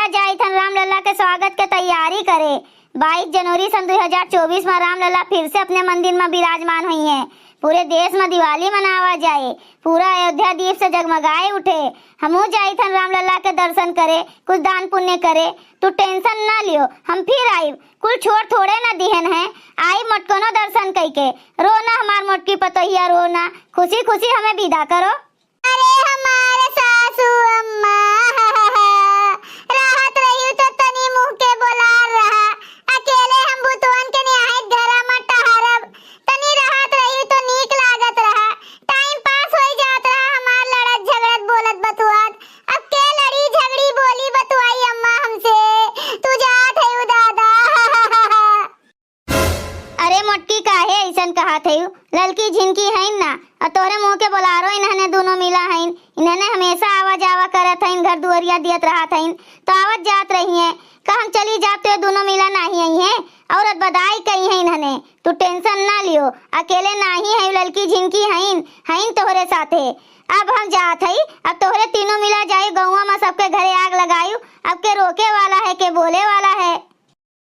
जाई थन रामलला के स्वागत के तैयारी करे। 22 जनवरी सन 2024 में रामलला फिर से अपने मंदिर में विराजमान हुई हैं। पूरे देश में दिवाली मनावा जाए, पूरा अयोध्या दीप से जगमगाए उठे। हमू जाई थन रामलला के दर्शन करे, कुछ दान पुण्य करे। तू टेंशन ना लियो, हम फिर आई, कुल छोड़ थोड़े ना दिहन है। आई मोटकनो दर्शन कई के रोना, हमार मोटकी पतोहिया रोना, खुशी खुशी हमें विदा करो। अरे हमारे सासू अम्मा राहत रही तो तनी मुंह के बोला रहा, अकेले हम बुतवन के निहायत घरा में टहरब, तनी राहत रही तो नीक लागत रहा, टाइम पास हो जात रहा हमार लड़त झगड़त बोलत बतुआत। अब के लड़ी झगड़ी बोली बतुआई अम्मा हमसे, तू जात है दादा। अरे मोटकी काहे ऐसन कहा थे? ललकी झिनकी है ना, और तोरे मुंह के बोलारो इन्हने दोनों मिला है। इन्हने हमेशा आवा जावा करत है, घर दुआरिया दियत रहत है, तो आवत जात रही है। का हम चली जात तो दोनों मिला नहीं आई है, औरत बधाई कही है इन्हने। तू टेंशन ना लियो, अकेले नहीं है, ललकी झिनकी है तोहरे साथे। अब हम जात है, अब तोहरे तीनों मिला जाए गौवा में सबके घरे आग लगायू। अब के रोके वाला है के बोले वाला है?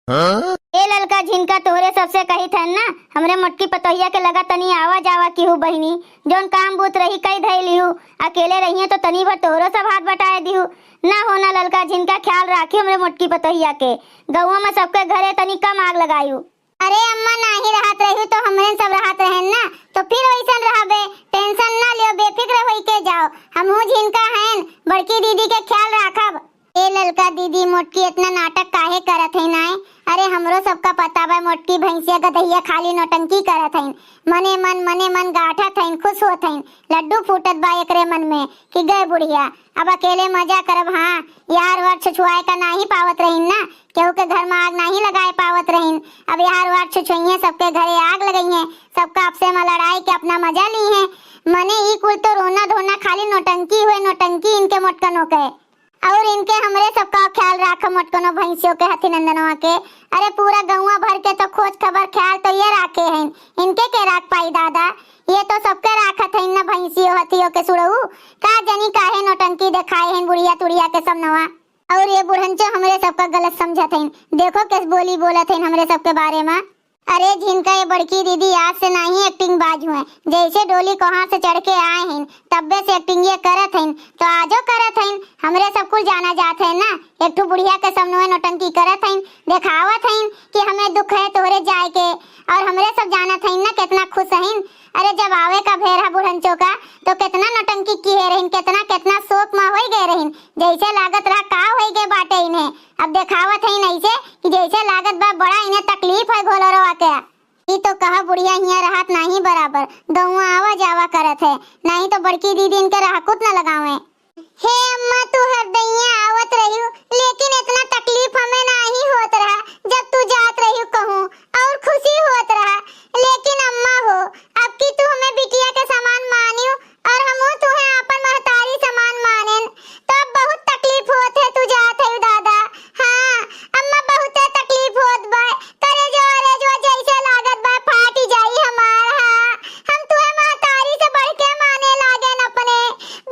ए ललका झिनका तोहरे सबसे कही थे ना, हमरे मोटकी पतोहिया के लगा तनी आवा जावा की हूँ बहिनी, जोन काम बूत रही कई धैली हूँ। अकेले रही तो तनी भर तोहरो सब हाथ बटाए दी हूँ। ना होना ललका झिनका, ख्याल राखी हमरे मोटकी पतोहिया के, गौवा में सबके घरे तनी कम आग लगायू। अरे अम्मा नाही रहत रही तो हमरे सब रहत रहन ना, तो फिर वैसन रहबे, टेंशन ना लियो, बेफिक्र होई के जाओ। हमहू झिनका हैं, बड़की दीदी के ख्याल राखब। ए ललका दीदी मोटकी इतना नाटक काहे करत है नाय? अरे हमरो सबका पता बा मोटकी भैंसिया गधैया खाली नौटंकी करत है, मने मन गाठत है, खुश होत है, लड्डू फूटत बा एकरे मन में कि गए बुढ़िया अब अकेले मजा करब। हाँ यार वर्ष छुआए का नहीं पावत रहीन ना, केहू के घर में आग नहीं लगाए पावत रहीन। अब यार वर्ष छुइए सबके घरे आग लगई है, सबका आपसे में लड़ाई के अपना मजा ली है। मने ई कुल तो रोना धोना खाली नौटंकी हुए, नौटंकी इनके मोटकनों के। और इनके हमरे सबका ख्याल राख मोटकनो भैंसियों के हथी नंदनवा के। अरे पूरा गौवा भर के तो खोज खबर ख्याल तो ये राखे हैं, इनके के राख पाई दादा? ये तो सबके राखत है ना भैंसियों हथियों के सुड़ऊ। का जनी काहे नौटंकी दिखाए हैं बुढ़िया तुड़िया के सब नवा। और ये बुढ़ंचो हमरे सबका गलत समझत हैं, देखो किस बोली बोलत हैं हमरे सबके बारे में। अरे झिनका ये बड़की दीदी आज से नहीं एक्टिंग बाज हुए, जैसे डोली कहाँ से चढ़ के आए हैं तब्बे से एक्टिंग ये करत हैं, तो आजो करत हैं। हमरे सब कुछ जाना जात है ना, एक ठो बुढ़िया के सामने नौटंकी करत हैं, दिखावत हैं कि हमें दुख है तोरे जाए के, और हमरे सब जानत हैं ना कितना खुश हैं। अरे जब आवे का भेरा बुढ़ंचो का तो कितना नौटंकी किए रहीन, कितना शोक में हो गए रहीन, जैसे लागत रहा का हो गए बाटे इन्हें। अब दिखावत है ऐसे कि जैसे लागत बा बड़ा इन्हें तकलीफ है घोलरवा के। ई तो कहा बुढ़िया हिया रहत नहीं बराबर, गौवा आवा जावा करत है, नहीं तो बड़की दीदी इनके रहकुत न लगावे। हे अम्मा तू हर दैया आवत रही, लेकिन इतना तकलीफ हमें नहीं होत रहा जब तू जात रही कहूँ, और खुशी होत रहा। लेकिन अम्मा हो अब की तू हमें बिटिया के समान मानियो, और हमो तुहे अपन महतारी समान मानेन, तो अब बहुत तकलीफ होत है तू जात है दादा। हाँ अम्मा बहुत तकलीफ होत बा, करे जो जैसे लागत बा फाटी जाई हमार। हाँ हम तुहे महतारी से बढ़ के माने लागेन अपने,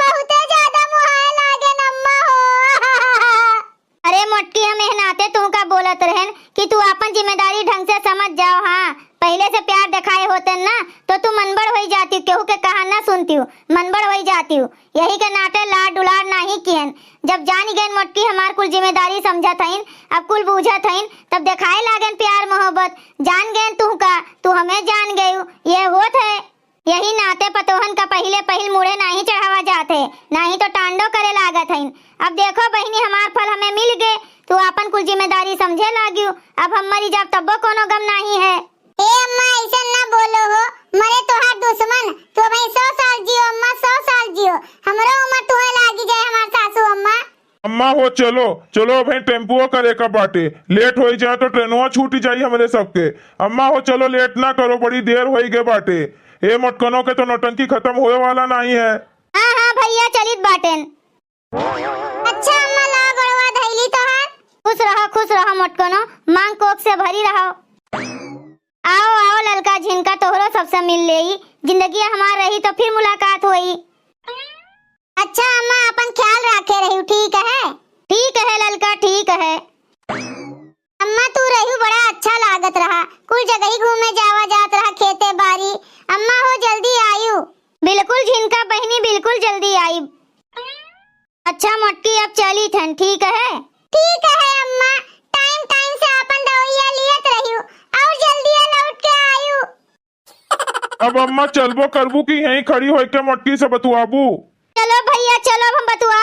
बहुत ज्यादा मुहाए लागेन अम्मा हो। अरे मोटकी हम मेहनाते तू का बोलत रहन कि तू अपन जिम्मेदारी ढंग से समझ जाओ। हाँ पहले से प्यार दिखाए होते ना तो तू मनबड़ हो जाती, केहू के कहा ना सुनती हूँ, मनबड़ हो जाती हूँ। यही के नाटे लाड दुलार नहीं कियन, जब जान गए मोटकी हमार कुल जिम्मेदारी समझत हईन, अब कुल बूझत हईन, तब दिखाए लागन प्यार मोहब्बत। जान गए तू का, तू हमें जान गयू, ये होत है। यही नाते पतोहन का पहले मुड़े नहीं चढ़ावा जाते, नहीं तो टांडो करे लागत हईन। अब देखो बहिनी हमार फल हमें मिल गए, तू अपन कुल जिम्मेदारी समझे लागियो, अब हम मरी जाब तब्बो कोनो गम नहीं है। ए अम्मा ऐसा ना बोलो हो, मरे तोहार दुश्मन, तू भाई 100 साल जियो अम्मा, 100 साल जियो, हमरो उम्र तुहे लागी जाए हमार सासू अम्मा। अम्मा हो चलो चलो भाई, टेम्पुओ करे का बाटे, लेट हो जाए तो ट्रेनवा छूट जाई हमरे सबके। अम्मा हो चलो लेट ना करो, बड़ी देर हो गए बाटे। ए मोटकनों के तो नौटंकी खत्म होए वाला नहीं है। हाँ हाँ भैया चलित बाटेन। अच्छा अम्मा ला गड़वा धैली तोहार। खुश रहो मोटकनो, मांग कोक से भरी रहो। आओ आओ ललका झिनका, तोहरो सबसे मिल लेई, जिंदगी हमार रही तो फिर मुलाकात हुई। अच्छा अम्मा अपन ख्याल रखे रही, ठीक है? ठीक है ललका, ठीक लागत रहा, कुल जगह ही घूमे जावा जात रहा, खेते बारी। अम्मा हो जल्दी आयु। बिल्कुल झिनका बहनी, बिल्कुल जल्दी आई। अच्छा मोटकी अब चली थन, ठीक है? ठीक है अम्मा, टाइम टाइम से अपन दवाइयां लियत रहियो और जल्दी लौट के आयु। अब अम्मा चलबो करबू की यहीं खड़ी होके मोटकी से बतुआबू? चलो भैया चलो, हम बतुआ